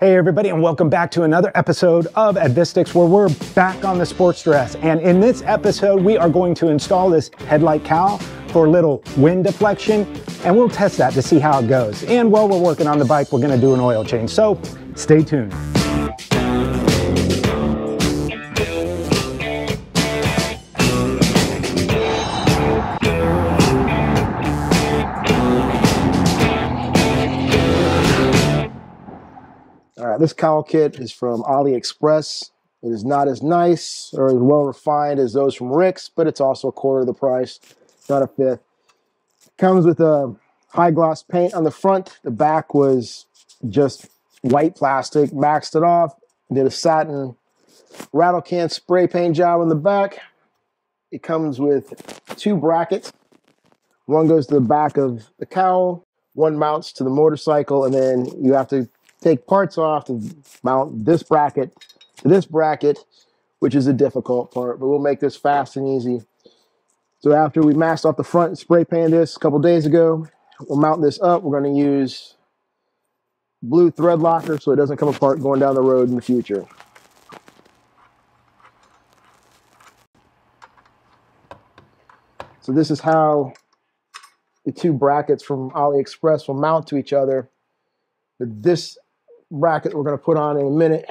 Hey everybody, and welcome back to another episode of Advistics, where we're back on the Sportster S. And in this episode, we are going to install this headlight cowl for a little wind deflection, and we'll test that to see how it goes. And while we're working on the bike, we're gonna do an oil change. So stay tuned. All right, this cowl kit is from AliExpress. It is not as nice or as well refined as those from Rick's, but it's also a quarter of the price, not a fifth. Comes with a high gloss paint on the front. The back was just white plastic, maxed it off, did a satin rattle can spray paint job on the back. It comes with two brackets. One goes to the back of the cowl, one mounts to the motorcycle, and then you have to take parts off to mount this bracket to this bracket, which is a difficult part, but we'll make this fast and easy. So after we masked off the front and spray painted this a couple days ago, we'll mount this up. We're going to use blue thread locker so it doesn't come apart going down the road in the future. So this is how the two brackets from AliExpress will mount to each other. But this bracket we're going to put on in a minute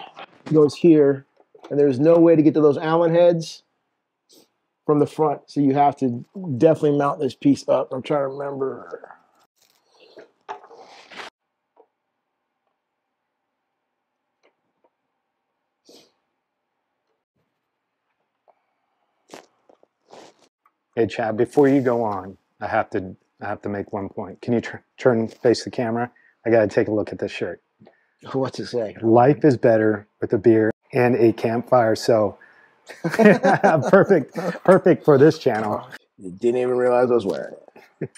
goes here, and there's no way to get to those Allen heads from the front, so you have to definitely mount this piece up. I'm trying to remember. Hey Chad, before you go on, I have to make one point. Can you turn and face the camera? I got to take a look at this shirt. What's it say? Life is better with a beer and a campfire. So perfect for this channel. You didn't even realize I was wearing it.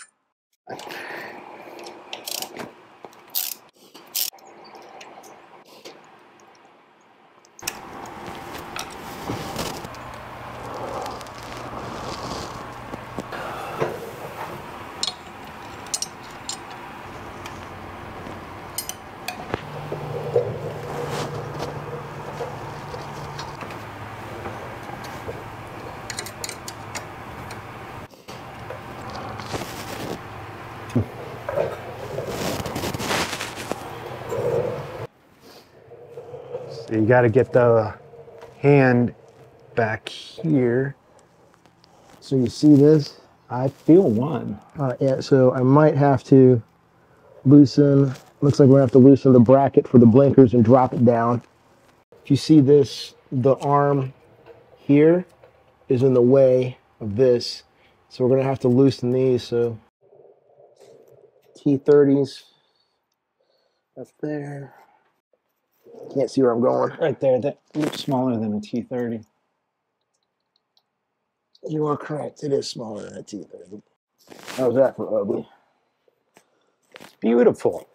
So you got to get the hand back here. So you see this? I feel one. Yeah, so I might have to loosen, looks like we're going to have to loosen the bracket for the blinkers and drop it down. If you see this, the arm here is in the way of this. So we're going to have to loosen these. So T30s up there. Can't see where I'm going. Right there, that looks smaller than a T30. You are correct. It is smaller than a T30. How's that for ugly? It's beautiful.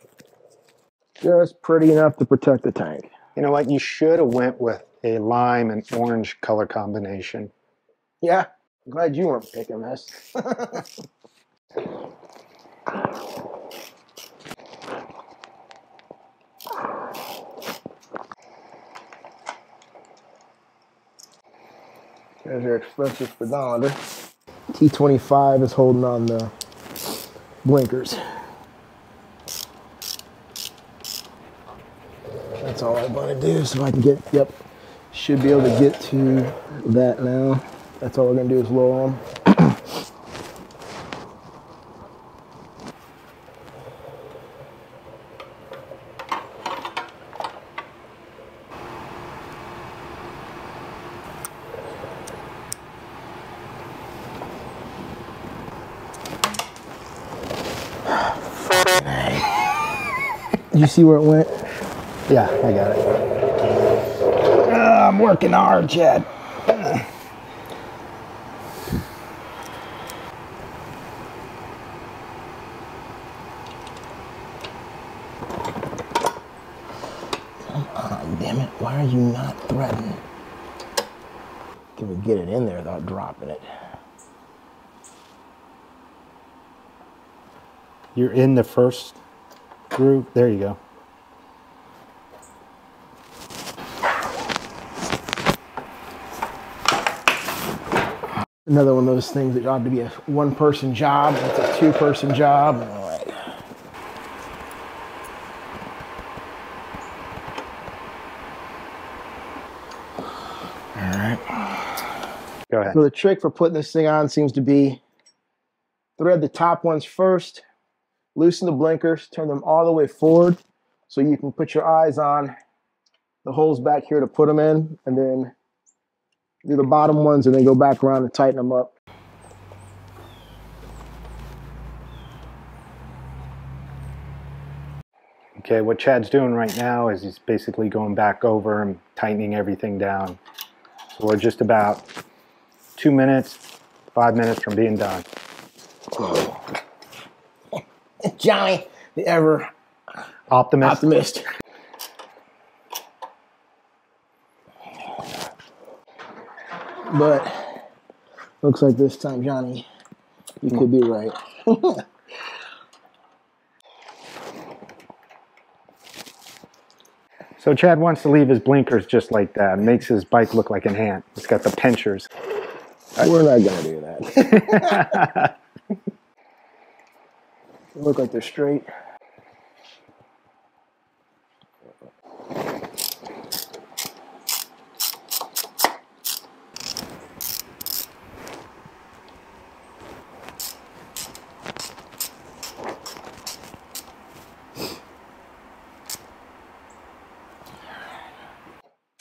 Just pretty enough to protect the tank. You know what? You should have went with a lime and orange color combination. Yeah, I'm glad you weren't picking this. There's your expensive speedometer. T25 is holding on the blinkers. That's all I want to do, so I can get, yep, should be able to get to that now. That's all we're going to do is lower them. Did you see where it went? Yeah, I got it. I'm working hard, Chad. Come on, damn it. Why are you not threading? Can we get it in there without dropping it? You're in the first groove. There you go. Another one of those things that ought to be a one-person job. It's a two-person job. All right. All right. Go ahead. So the trick for putting this thing on seems to be thread the top ones first, loosen the blinkers, turn them all the way forward so you can put your eyes on the holes back here to put them in, and then do the bottom ones and then go back around and tighten them up. Okay, what Chad's doing right now is he's basically going back over and tightening everything down. So we're just about 2 minutes, 5 minutes from being done. Johnny, the ever optimist. But looks like this time, Johnny, you could be right. So Chad wants to leave his blinkers just like that. Makes his bike look like an ant. It's got the pinchers. We're not gonna do that. They look like they're straight.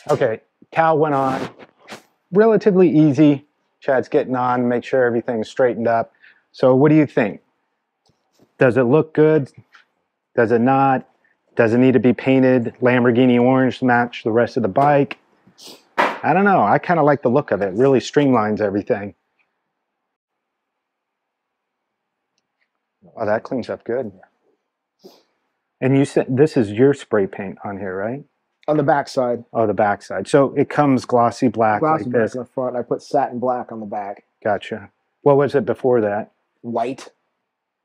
Okay, cowl went on. Relatively easy. Chad's getting on, make sure everything's straightened up. So what do you think? Does it look good? Does it not? Does it need to be painted Lamborghini orange to match the rest of the bike? I don't know. I kind of like the look of it. Really streamlines everything. Oh, that cleans up good. And you said this is your spray paint on here, right? On the back side. Oh, the back side. So it comes glossy black like Glossy this. black on the front. I put satin black on the back. Gotcha. What was it before that? White.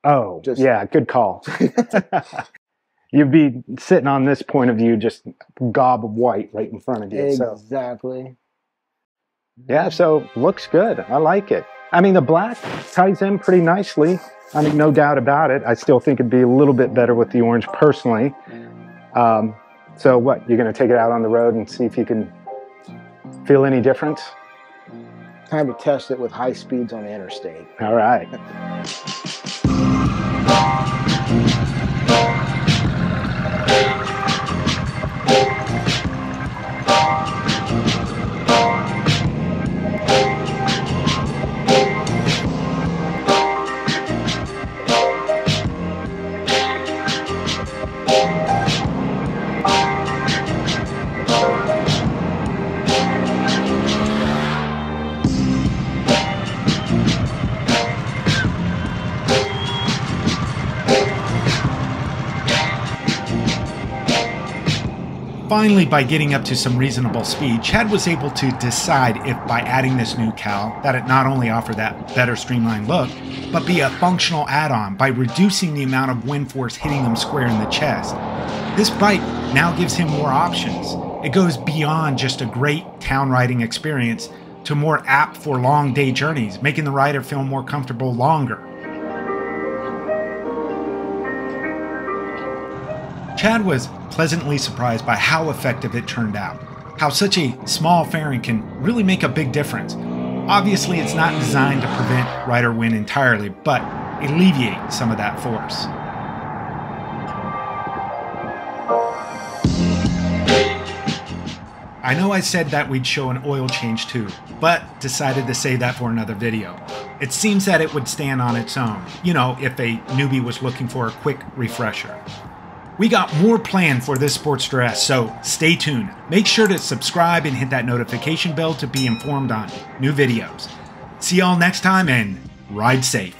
Oh, yeah, good call. You'd be sitting on this point of view, just gob of white right in front of you. Exactly. So. Yeah, so looks good. I like it. I mean, the black ties in pretty nicely. I mean, no doubt about it. I still think it'd be a little bit better with the orange personally. So what, you're going to take it out on the road and see if you can feel any difference? Time to test it with high speeds on the interstate. All right. Finally, by getting up to some reasonable speed, Chad was able to decide if by adding this new cowl that it not only offer that better streamlined look, but be a functional add-on by reducing the amount of wind force hitting them square in the chest. This bike now gives him more options. It goes beyond just a great town riding experience to more apt for long day journeys, making the rider feel more comfortable longer. Chad was pleasantly surprised by how effective it turned out, how such a small fairing can really make a big difference. Obviously, it's not designed to prevent rider wind entirely, but alleviate some of that force. I know I said that we'd show an oil change too, but decided to save that for another video. It seems that it would stand on its own, you know, if a newbie was looking for a quick refresher. We got more planned for this Sportster S, so stay tuned. Make sure to subscribe and hit that notification bell to be informed on new videos. See y'all next time and ride safe.